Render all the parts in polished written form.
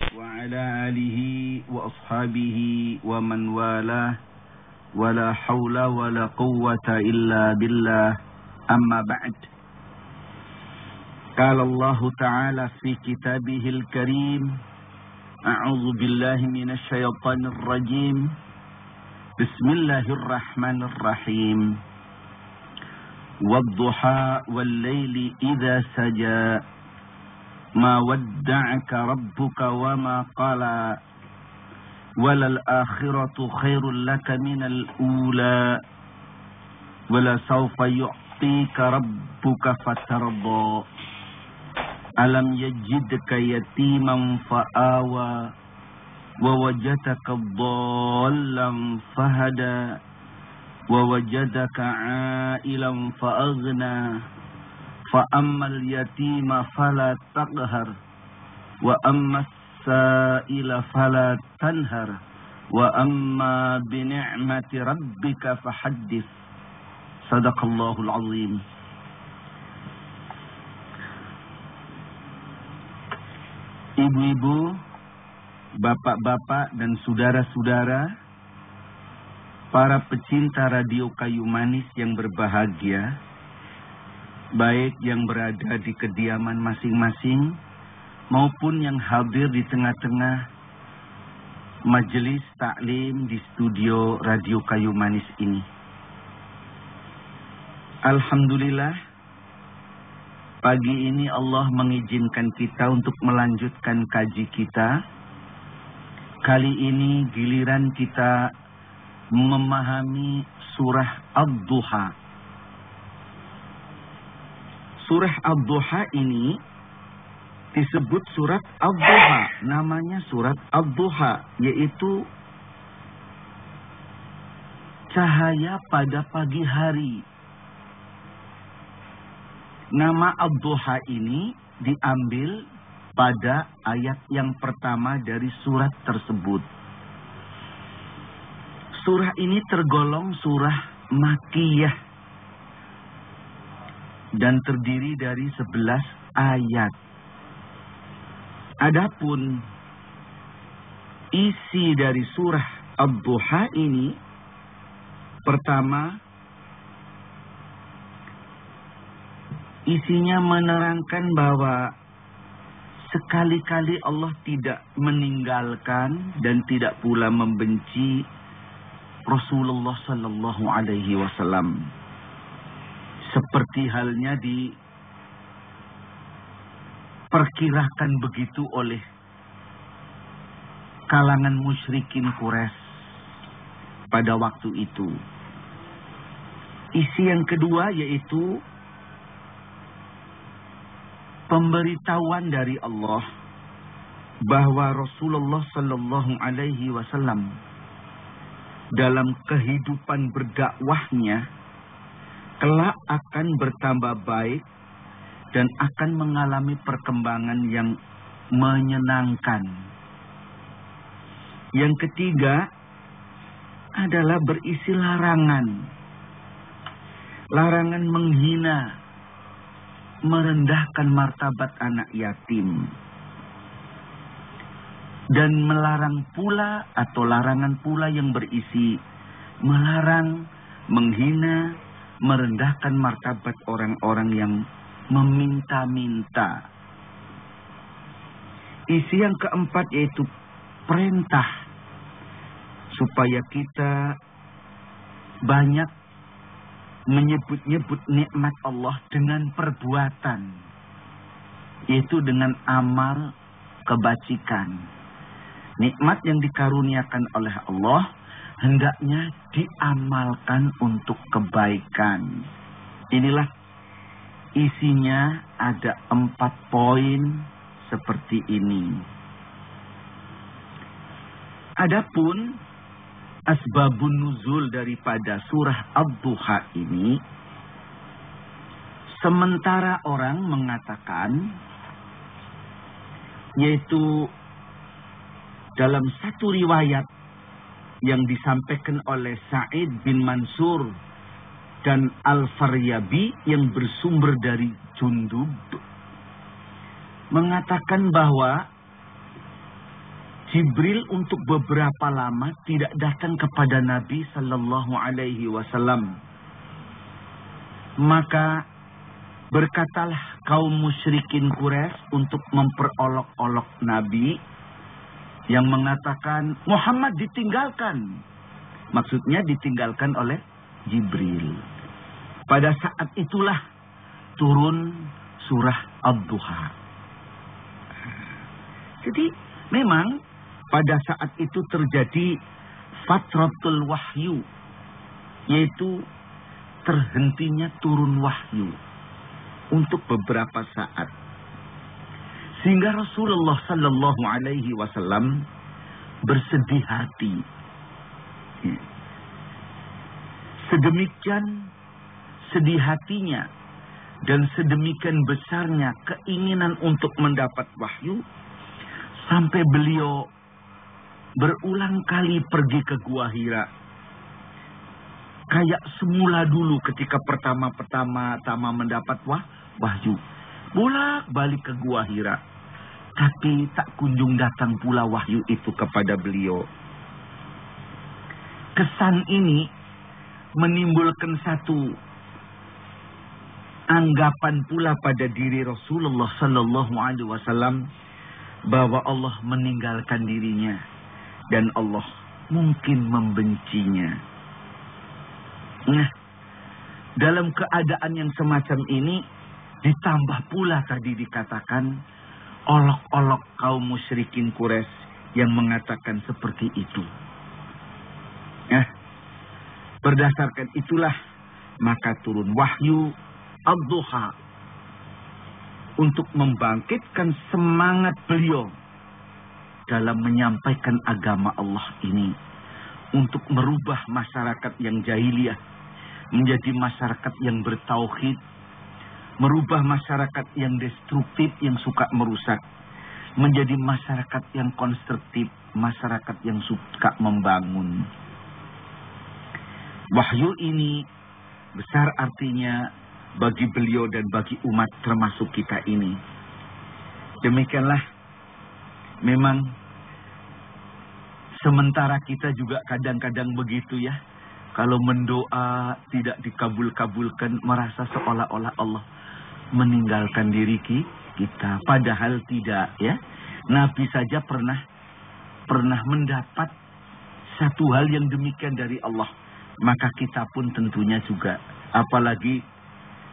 وعلى آله وأصحابه ومن والاه ولا حول ولا قوة إلا بالله أما بعد. قال الله تعالى في كتابه الكريم: أعوذ بالله من الشيطان الرجيم. بسم الله الرحمن الرحيم. والضحى والليل إذا سجى ما ودعك ربك وما قلى وللآخرة خير لك من الأولى ولسوف يعطيك ربك فترضى ألم يجدك يتيما فآوى ووجدك ضالا فهدى ووجدك عائلا فأغنى فأما اليتيم فلا تقهر وأما السائل فلا تنهر وأما بنعمة ربك فحدث. صدق الله العظيم. Ibu-ibu, bapak-bapak dan saudara-saudara, para pecinta radio Kayu Manis yang berbahagia, baik yang berada di kediaman masing-masing maupun yang hadir di tengah-tengah majelis taklim di studio Radio Kayu Manis ini. Alhamdulillah, pagi ini Allah mengizinkan kita untuk melanjutkan kaji kita. Kali ini giliran kita memahami surah Ad-Duha. Surah Ad-Duha ini disebut surat Ad-Duha. Namanya surat Ad-Duha, yaitu cahaya pada pagi hari. Nama Ad-Duha ini diambil pada ayat yang pertama dari surat tersebut. Surah ini tergolong surah Makkiyah dan terdiri dari 11 ayat. Adapun isi dari surah Ad-Duha ini, pertama, isinya menerangkan bahwa sekali-kali Allah tidak meninggalkan dan tidak pula membenci Rasulullah sallallahu alaihi wasallam. Seperti halnya diperkirakan begitu oleh kalangan musyrikin Quraisy pada waktu itu. Isi yang kedua yaitu pemberitahuan dari Allah bahwa Rasulullah sallallahu alaihi wasallam dalam kehidupan berdakwahnya kelak akan bertambah baik dan akan mengalami perkembangan yang menyenangkan. Yang ketiga adalah berisi larangan. Larangan menghina, merendahkan martabat anak yatim. Dan melarang pula atau larangan pula yang berisi melarang, menghina, merendahkan martabat orang-orang yang meminta-minta. Isi yang keempat yaitu perintah supaya kita banyak menyebut-nyebut nikmat Allah dengan perbuatan, yaitu dengan amal kebajikan. Nikmat yang dikaruniakan oleh Allah hendaknya diamalkan untuk kebaikan. Inilah isinya, ada 4 poin seperti ini. Adapun asbabun nuzul daripada surah Ad-Duha ini, sementara orang mengatakan, yaitu dalam satu riwayat yang disampaikan oleh Sa'id bin Mansur dan Al-Faryabi yang bersumber dari Jundub, mengatakan bahwa Jibril untuk beberapa lama tidak datang kepada Nabi Sallallahu Alaihi Wasallam. Maka berkatalah kaum musyrikin Quraisy untuk memperolok-olok Nabi yang mengatakan Muhammad ditinggalkan. Maksudnya ditinggalkan oleh Jibril. Pada saat itulah turun surah Ad-Duha. Jadi memang pada saat itu terjadi fatratul wahyu, yaitu terhentinya turun wahyu untuk beberapa saat. Sehingga Rasulullah Sallallahu Alaihi Wasallam bersedih hati. Sedemikian sedih hatinya dan sedemikian besarnya keinginan untuk mendapat wahyu sampai beliau berulang kali pergi ke Gua Hira. Kayak semula dulu ketika pertama mendapat wahyu. Bolak-balik ke Gua Hira. Tapi tak kunjung datang pula wahyu itu kepada beliau. Kesan ini menimbulkan satu anggapan pula pada diri Rasulullah Sallallahu Alaihi Wasallam bahwa Allah meninggalkan dirinya dan Allah mungkin membencinya. Nah, dalam keadaan yang semacam ini ditambah pula tadi dikatakan olok-olok kaum musyrikin Quraisy yang mengatakan seperti itu. Nah, berdasarkan itulah maka turun wahyu Ad-Duha untuk membangkitkan semangat beliau dalam menyampaikan agama Allah ini, untuk merubah masyarakat yang jahiliyah menjadi masyarakat yang bertauhid, merubah masyarakat yang destruktif, yang suka merusak, menjadi masyarakat yang konstruktif, masyarakat yang suka membangun. Wahyu ini besar artinya bagi beliau dan bagi umat termasuk kita ini. Demikianlah memang sementara kita juga kadang-kadang begitu ya. Kalau mendoa tidak dikabul-kabulkan, merasa seolah-olah Allah meninggalkan diri kita. Padahal tidak ya. Nabi saja pernah mendapat satu hal yang demikian dari Allah. Maka kita pun tentunya juga. Apalagi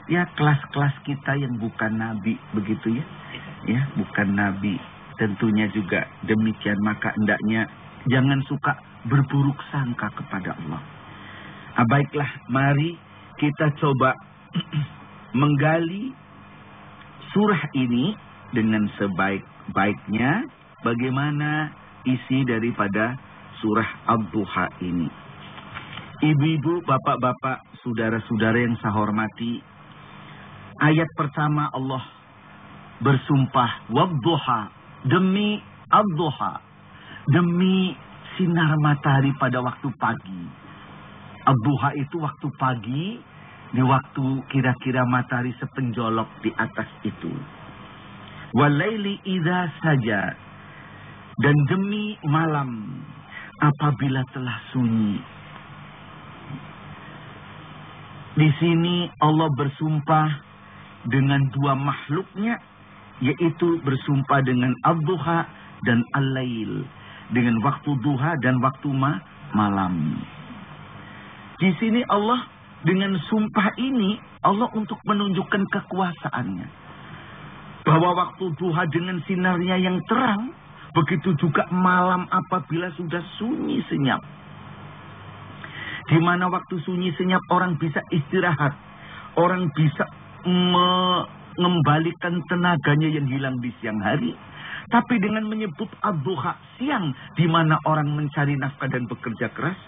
ya kelas-kelas kita yang bukan Nabi begitu ya. Ya, bukan Nabi. Tentunya juga demikian. Maka hendaknya jangan suka berburuk sangka kepada Allah. Baiklah, mari kita coba menggali surah ini dengan sebaik-baiknya. Bagaimana isi daripada surah Ad-Duha ini. Ibu-ibu, bapak-bapak, saudara-saudara yang saya hormati. Ayat pertama Allah bersumpah Wad-Duha, demi Ad-Duha, demi sinar matahari pada waktu pagi. Ad-Duha itu waktu pagi, di waktu kira-kira matahari sepenjolok di atas itu. Walaili idza saja, dan demi malam apabila telah sunyi. Di sini Allah bersumpah dengan dua makhluknya, yaitu bersumpah dengan Ad-Duha dan Al-Lail, dengan waktu duha dan waktu malam. Di sini Allah dengan sumpah ini, Allah untuk menunjukkan kekuasaannya. Bahwa waktu duha dengan sinarnya yang terang, begitu juga malam apabila sudah sunyi senyap. Di mana waktu sunyi senyap orang bisa istirahat. Orang bisa mengembalikan tenaganya yang hilang di siang hari. Tapi dengan menyebut Ad-Duha, siang, di mana orang mencari nafkah dan bekerja keras,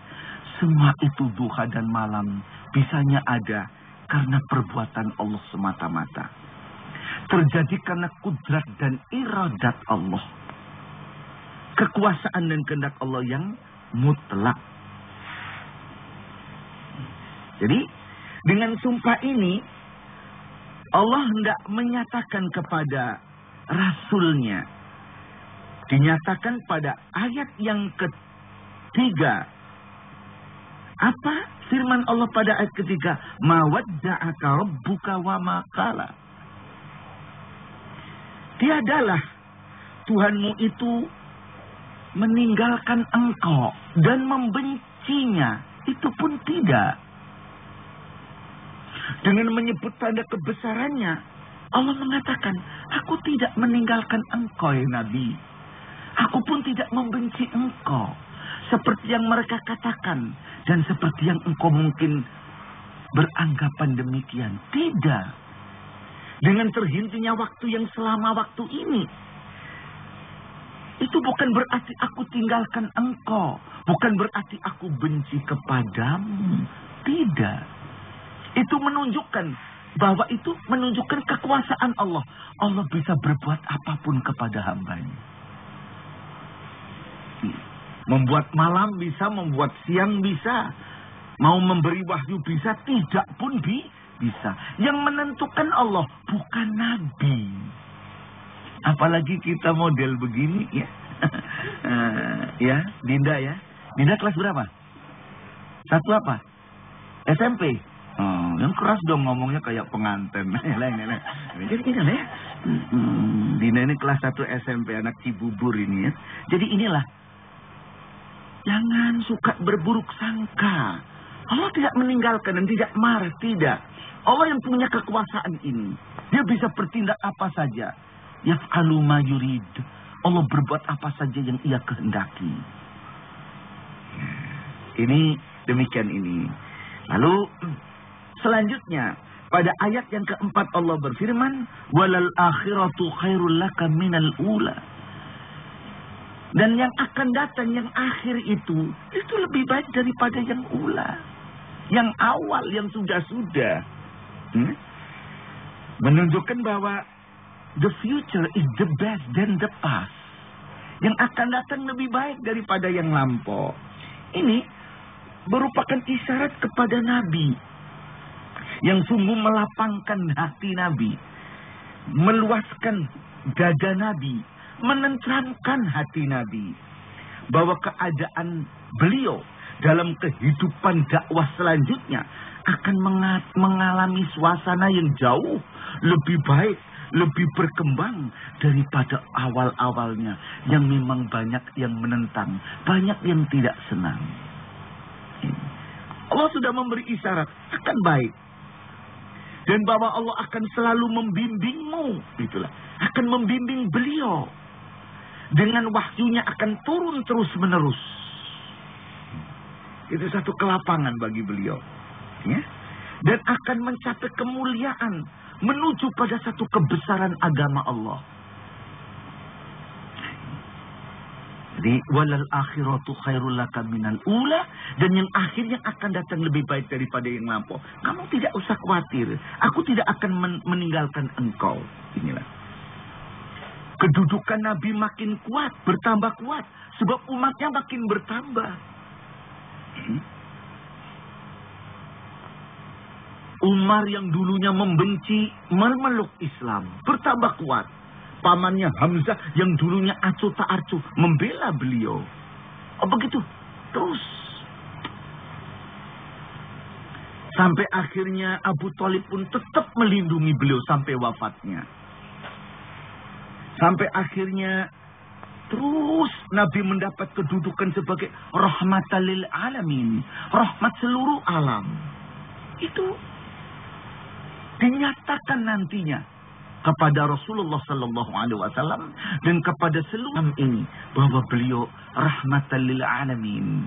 semua itu duha dan malam bisanya ada karena perbuatan Allah semata-mata. Terjadi karena kudrat dan iradat Allah. Kekuasaan dan kehendak Allah yang mutlak. Jadi, dengan sumpah ini, Allah hendak menyatakan kepada Rasulnya Dinyatakan pada ayat yang ketiga. Apa firman Allah pada ayat ketiga? Ma wadda'aka rabbuka wa ma qala. Tiadalah Tuhanmu itu meninggalkan engkau dan membencinya. Itu pun tidak. Dengan menyebut tanda kebesarannya, Allah mengatakan, aku tidak meninggalkan engkau ya Nabi. Aku pun tidak membenci engkau. Seperti yang mereka katakan. Dan seperti yang engkau mungkin beranggapan demikian. Tidak. Dengan terhentinya waktu yang selama waktu ini. Itu bukan berarti aku tinggalkan engkau. Bukan berarti aku benci kepadamu. Tidak. Itu menunjukkan bahwa itu menunjukkan kekuasaan Allah. Allah bisa berbuat apapun kepada hambanya. Membuat malam bisa, membuat siang bisa. Mau memberi wahyu bisa, tidak pun bisa. Yang menentukan Allah, bukan Nabi. Apalagi kita model begini ya. Ya, Dinda ya. Dinda kelas berapa? 1 apa? SMP. Oh, yang keras dong ngomongnya kayak pengantin. Jadi gini ya. Dinda ini kelas 1 SMP, anak Cibubur ini ya. Jadi inilah. Jangan suka berburuk sangka. Allah tidak meninggalkan dan tidak marah, tidak. Allah yang punya kekuasaan ini. Dia bisa bertindak apa saja. Yaf'alu ma yurid. Allah berbuat apa saja yang ia kehendaki. Ini demikian ini. Lalu selanjutnya pada ayat yang keempat Allah berfirman, walal akhiratu khairul laka minal ula. Dan yang akan datang, yang akhir itu lebih baik daripada yang ula. Yang awal, yang sudah-sudah. Menunjukkan bahwa the future is the best than the past. Yang akan datang lebih baik daripada yang lampau. Ini merupakan isyarat kepada Nabi. Yang sungguh melapangkan hati Nabi. Meluaskan dada Nabi. Menenteramkan hati Nabi. Bahwa keadaan beliau dalam kehidupan dakwah selanjutnya akan mengalami suasana yang jauh lebih baik, lebih berkembang daripada awal-awalnya yang memang banyak yang menentang, banyak yang tidak senang. Allah sudah memberi isyarat akan baik. Dan bahwa Allah akan selalu membimbingmu, itulah, akan membimbing beliau. Dengan wahyunya akan turun terus-menerus. Itu satu kelapangan bagi beliau. Ya? Dan akan mencapai kemuliaan. Menuju pada satu kebesaran agama Allah. Jadi, walal akhiratu khairul laka minal ula. Dan yang akhirnya akan datang lebih baik daripada yang lampau. Kamu tidak usah khawatir. Aku tidak akan meninggalkan engkau. Inilah. Kedudukan Nabi makin kuat, bertambah kuat. Sebab umatnya makin bertambah. Umar yang dulunya membenci, memeluk Islam. Bertambah kuat. Pamannya Hamzah yang dulunya acuh tak acuh, membela beliau. Oh begitu. Terus. Sampai akhirnya Abu Thalib pun tetap melindungi beliau sampai wafatnya. Sampai akhirnya terus Nabi mendapat kedudukan sebagai rahmatan lil alamin. Rahmat seluruh alam. Itu dinyatakan nantinya kepada Rasulullah sallallahu alaihi wasallam dan kepada seluruh alam ini bahwa beliau rahmatan lil alamin.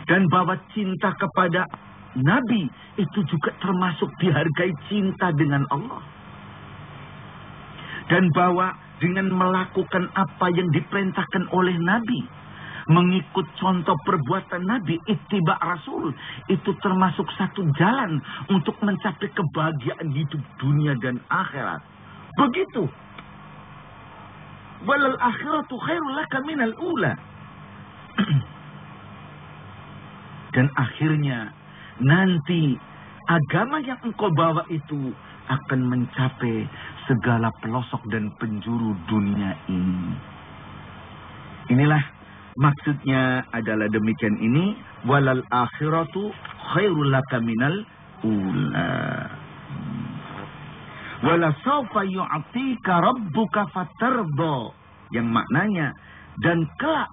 Dan bahwa cinta kepada Nabi itu juga termasuk dihargai cinta dengan Allah. Dan bahwa dengan melakukan apa yang diperintahkan oleh Nabi, mengikut contoh perbuatan Nabi, ittiba Rasul, itu termasuk satu jalan untuk mencapai kebahagiaan hidup dunia dan akhirat. Begitu. Walal akhiratu khairul laka minal ula. Dan akhirnya nanti agama yang engkau bawa itu akan mencapai segala pelosok dan penjuru dunia ini. Inilah maksudnya adalah demikian ini. Walal akhiratu khairul laka minal ula. Wala sawfa yu'tika rabbuka fatarda. Yang maknanya, dan kelak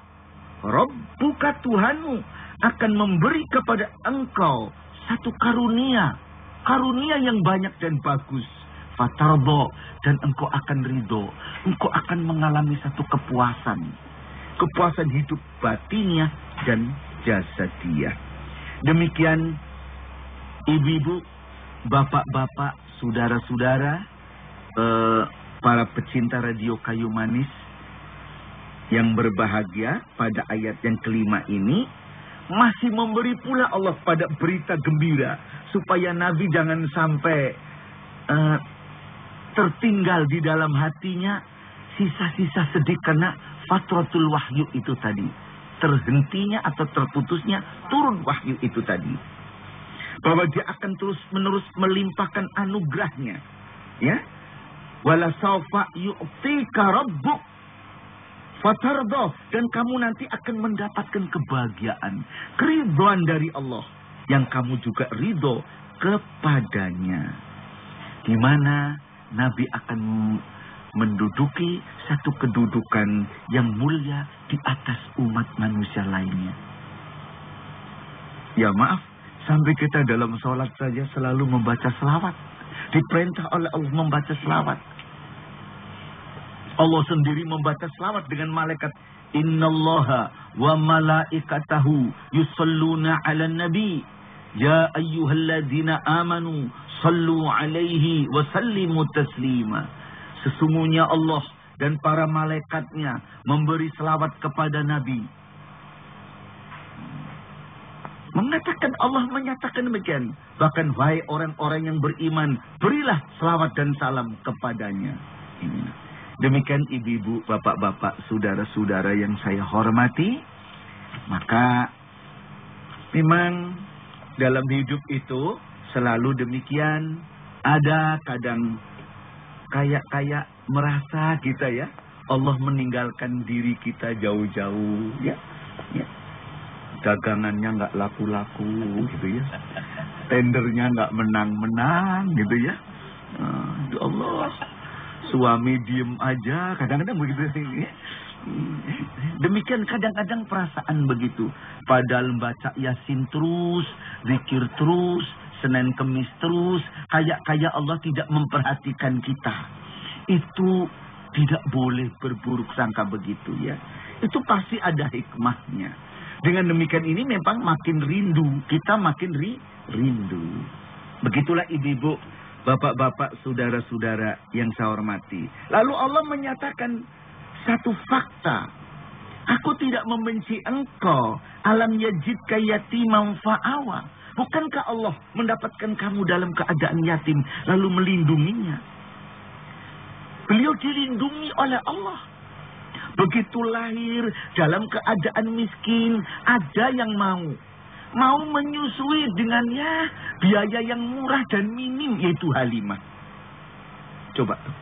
Rabbuka Tuhanmu akan memberi kepada engkau satu karunia. Karunia yang banyak dan bagus. Fatarda. Dan engkau akan ridho. Engkau akan mengalami satu kepuasan. Kepuasan hidup batinnya dan jasadiah. Demikian ibu-ibu, bapak-bapak, saudara-saudara, para pecinta radio Kayu Manis yang berbahagia, pada ayat yang kelima ini masih memberi pula Allah pada berita gembira supaya Nabi jangan sampai tertinggal di dalam hatinya sisa-sisa sedih karena fatratul wahyu itu tadi, terhentinya atau terputusnya turun wahyu itu tadi, bahwa dia akan terus menerus melimpahkan anugerahnya, ya. Wala sawfa yu'tika rabbuk fatarda. Dan kamu nanti akan mendapatkan kebahagiaan, keridhaan dari Allah, yang kamu juga ridho kepadanya. Di mana Nabi akan menduduki satu kedudukan yang mulia di atas umat manusia lainnya. Ya maaf, sampai kita dalam sholat saja selalu membaca selawat. Diperintah oleh Allah membaca selawat. Allah sendiri membaca selawat dengan malaikat. Innallaha wa malaikatahu yusalluna ala nabi. Ya ayyuhalladzina amanu sallu alaihi wa sallimu taslima. Sesungguhnya Allah dan para malaikatnya memberi selawat kepada Nabi. Mengatakan, Allah menyatakan demikian. Bahkan wahai orang-orang yang beriman, berilah selawat dan salam kepadanya. Demikian ibu-ibu, bapak-bapak, saudara-saudara yang saya hormati. Maka memang dalam hidup itu selalu demikian. Ada kadang kayak merasa kita, ya, Allah meninggalkan diri kita jauh-jauh, ya. Dagangannya nggak laku-laku, gitu ya. Tendernya nggak menang-menang, gitu ya. Allah, suami diem aja, kadang-kadang begitu. Ya. Demikian kadang-kadang perasaan begitu. Padahal baca Yasin terus, zikir terus, Senin Kemis terus, kayak Allah tidak memperhatikan kita. Itu tidak boleh berburuk sangka begitu, ya. Itu pasti ada hikmahnya. Dengan demikian ini memang makin rindu, kita makin rindu. Begitulah ibu-ibu, bapak-bapak, saudara-saudara yang saya hormati. Lalu Allah menyatakan satu fakta. Aku tidak membenci engkau. Alam yajidka yatiman fa'awa. Bukankah Allah mendapatkan kamu dalam keadaan yatim lalu melindunginya? Beliau dilindungi oleh Allah. Begitu lahir dalam keadaan miskin, ada yang mau menyusui dengannya biaya yang murah dan minim, yaitu Halimah. Coba tuh.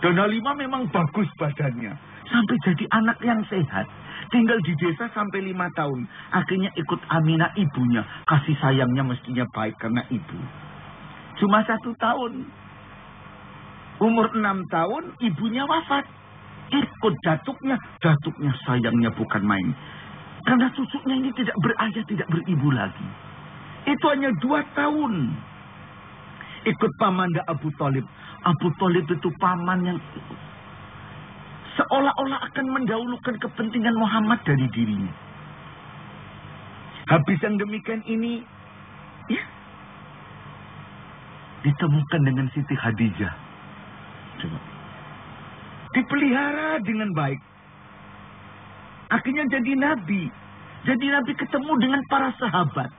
Dan Halimah memang bagus badannya, sampai jadi anak yang sehat. Tinggal di desa sampai 5 tahun. Akhirnya ikut Aminah ibunya. Kasih sayangnya mestinya baik karena ibu. Cuma 1 tahun. Umur 6 tahun ibunya wafat. Ikut datuknya sayangnya bukan main. Karena cucunya ini tidak berayah, tidak beribu lagi. Itu hanya 2 tahun. Ikut pamanda Abu Thalib. Abu Thalib itu paman yang seolah-olah akan mendahulukan kepentingan Muhammad dari dirinya. Habis yang demikian ini, ya, ditemukan dengan Siti Khadijah. Coba. Dipelihara dengan baik. Akhirnya jadi nabi. Jadi nabi ketemu dengan para sahabat.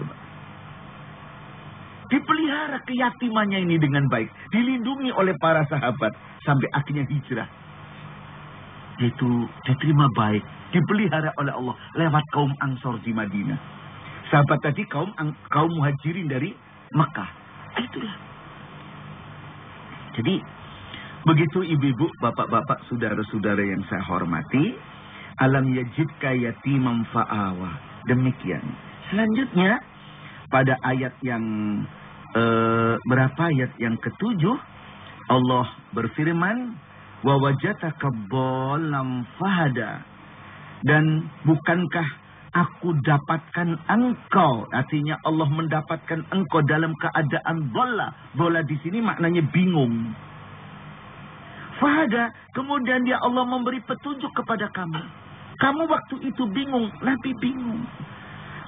Coba. Dipelihara keyatimannya ini dengan baik. Dilindungi oleh para sahabat. Sampai akhirnya hijrah. Itu diterima baik. Dipelihara oleh Allah. Lewat kaum Ansor di Madinah. Sahabat tadi kaum muhajirin dari Mekah. Itulah. Jadi, begitu ibu-ibu, bapak-bapak, saudara-saudara yang saya hormati, alam yajidka yatimam fa'awa. Demikian. Selanjutnya, pada ayat yang berapa ayat yang ke-7, Allah berfirman, wa wajataka dhallam fahada. Dan bukankah aku dapatkan engkau, artinya Allah mendapatkan engkau dalam keadaan dhalla. Dhalla di sini maknanya bingung. Fahada, kemudian dia Allah memberi petunjuk kepada kamu. Kamu waktu itu bingung, Nabi bingung.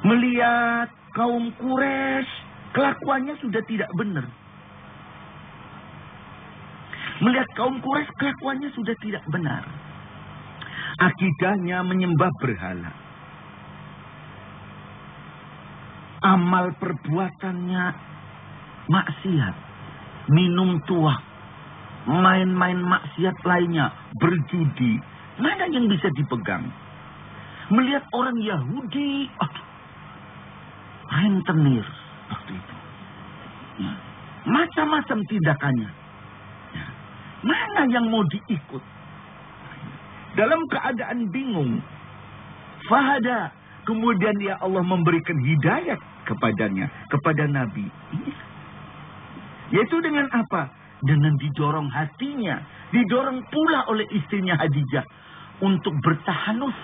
Melihat kaum Quraisy, kelakuannya sudah tidak benar. Melihat kaum Quraisy, kelakuannya sudah tidak benar. Akidahnya menyembah berhala. Amal perbuatannya maksiat. Minum tuak. Main-main maksiat lainnya. Berjudi. Mana yang bisa dipegang? Melihat orang Yahudi. Rentenir. Waktu itu. Ya. Macam-macam tindakannya. Ya. Mana yang mau diikut? Dalam keadaan bingung. Fahada. Kemudian ya Allah memberikan hidayah kepadanya. Kepada Nabi. Yaitu dengan apa? Dengan didorong hatinya. Didorong pula oleh istrinya Khadijah. Untuk bertahanus.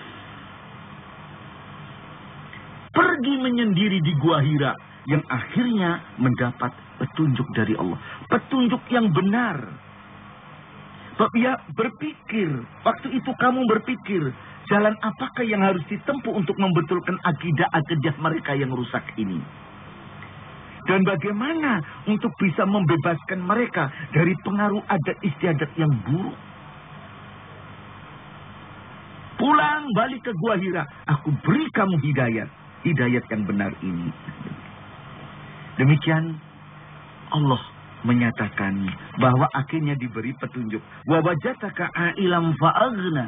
Pergi menyendiri di Gua Hira. Yang akhirnya mendapat petunjuk dari Allah. Petunjuk yang benar. Sebab dia berpikir, waktu itu kamu berpikir, jalan apakah yang harus ditempuh untuk membetulkan akidah mereka yang rusak ini. Dan bagaimana untuk bisa membebaskan mereka dari pengaruh adat istiadat yang buruk. Pulang balik ke Gua Hira, aku beri kamu hidayat. Hidayat yang benar ini. Demikian Allah menyatakan bahwa akhirnya diberi petunjuk. Wa wajataka ailam fa'aghna.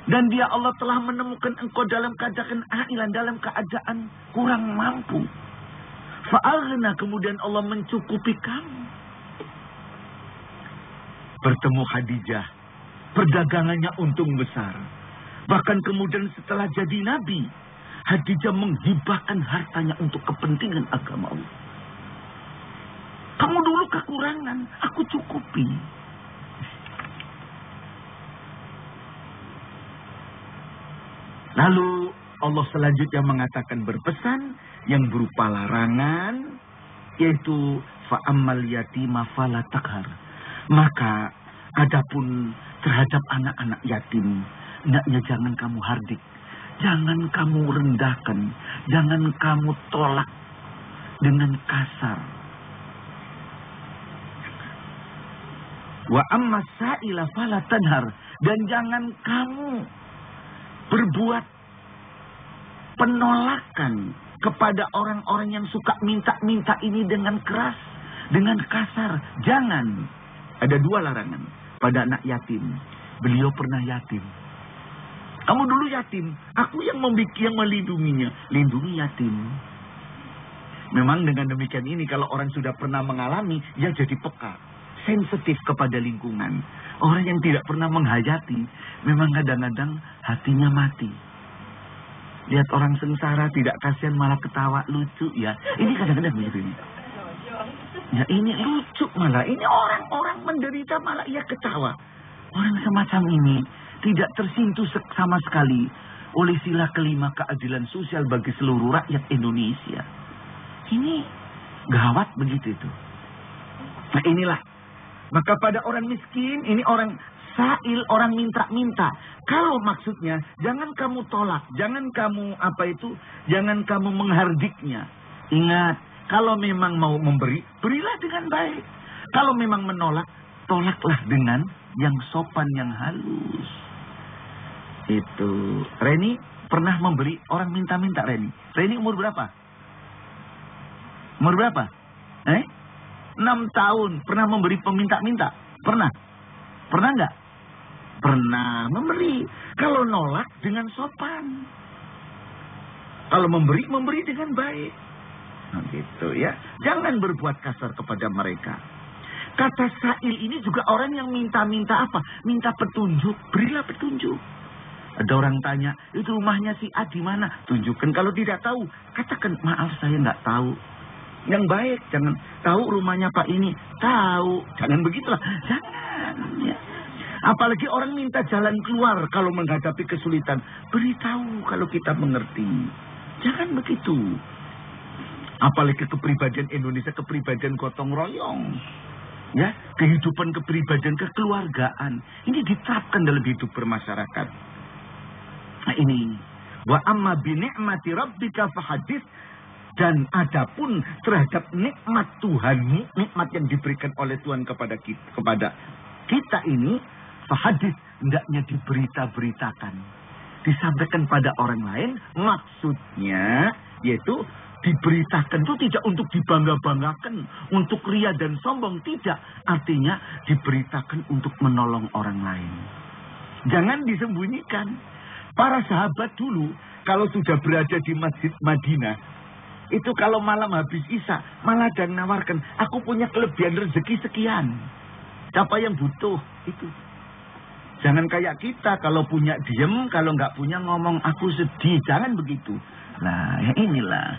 Dan dia Allah telah menemukan engkau dalam keadaan ailan, dalam keadaan kurang mampu. Fa'aghna, kemudian Allah mencukupi kamu. Bertemu Khadijah, perdagangannya untung besar. Bahkan kemudian setelah jadi nabi, Khadijah menghibahkan hartanya untuk kepentingan agama Allah. Kamu dulu kekurangan, aku cukupi. Lalu Allah selanjutnya mengatakan berpesan yang berupa larangan, yaitu fa'ammal yatima fala takhar. Maka adapun terhadap anak-anak yatim, hendaknya jangan kamu hardik, jangan kamu rendahkan, jangan kamu tolak dengan kasar. Wa amma sa'ila fala tanhar, dan jangan kamu berbuat penolakan kepada orang-orang yang suka minta-minta ini dengan keras, dengan kasar. Jangan. Ada dua larangan pada anak yatim. Beliau pernah yatim. Kamu dulu yatim, aku yang melindunginya. Lindungi yatim. Memang dengan demikian ini, kalau orang sudah pernah mengalami, ya jadi peka, sensitif kepada lingkungan. Orang yang tidak pernah menghayati, memang kadang-kadang hatinya mati. Lihat orang sengsara, tidak kasihan malah ketawa, lucu ya. Ini kadang-kadang begitu ini. Ya ini lucu malah. Ini orang-orang menderita malah ia ketawa. Orang semacam ini tidak tersentuh sama sekali oleh sila kelima keadilan sosial bagi seluruh rakyat Indonesia. Ini gawat begitu itu. Nah inilah. Maka pada orang miskin, ini orang sa'il, orang minta-minta. Kalau maksudnya, jangan kamu tolak. Jangan kamu, jangan kamu menghardiknya. Ingat, kalau memang mau memberi, berilah dengan baik. Kalau memang menolak, tolaklah dengan yang sopan, yang halus. Itu. Reni pernah memberi orang minta-minta, Reni. Reni umur berapa? Umur berapa? 6 tahun. Pernah memberi peminta-minta? Pernah? Pernah nggak? Pernah memberi. Kalau nolak dengan sopan. Kalau memberi, memberi dengan baik. Nah gitu ya. Jangan berbuat kasar kepada mereka. Kata sa'il ini juga orang yang minta-minta apa? Minta petunjuk, berilah petunjuk. Ada orang tanya, itu rumahnya si A di mana? Tunjukkan. Kalau tidak tahu, katakan, maaf saya nggak tahu. Yang baik, jangan tahu rumahnya Pak ini. Tahu, jangan begitulah. Jangan. Ya. Apalagi orang minta jalan keluar kalau menghadapi kesulitan. Beritahu kalau kita mengerti. Jangan begitu. Apalagi kepribadian Indonesia, kepribadian gotong royong. Ya, kehidupan kepribadian, kekeluargaan. Ini diterapkan dalam hidup bermasyarakat. Nah ini. Wa amma bi ni'mati rabbika fahadits. Dan adapun terhadap nikmat Tuhanmu, nikmat yang diberikan oleh Tuhan kepada kita ini, fahadits, hendaknya diberita-beritakan. Disampaikan pada orang lain, maksudnya yaitu diberitakan itu tidak untuk dibangga-banggakan, untuk ria dan sombong, tidak. Artinya diberitakan untuk menolong orang lain. Jangan disembunyikan. Para sahabat dulu, kalau sudah berada di Masjid Madinah, itu kalau malam habis Isya, malah ada yang nawarkan, aku punya kelebihan rezeki sekian. Siapa yang butuh? Itu. Jangan kayak kita, kalau punya diem, kalau nggak punya ngomong, aku sedih. Jangan begitu. Nah, ya inilah.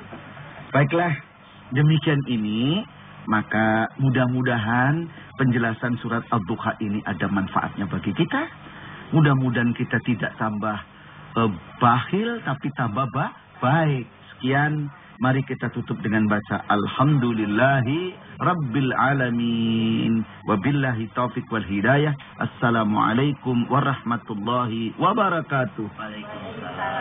Baiklah, demikian ini, maka mudah-mudahan penjelasan surat Ad-Duha ini ada manfaatnya bagi kita. Mudah-mudahan kita tidak tambah bakhil, tapi tambah baik. Sekian. Mari kita tutup dengan baca Alhamdulillahi Rabbil Alamin. Wabillahi taufiq wal hidayah. Assalamualaikum warahmatullahi wabarakatuh. Waalaikumsalam.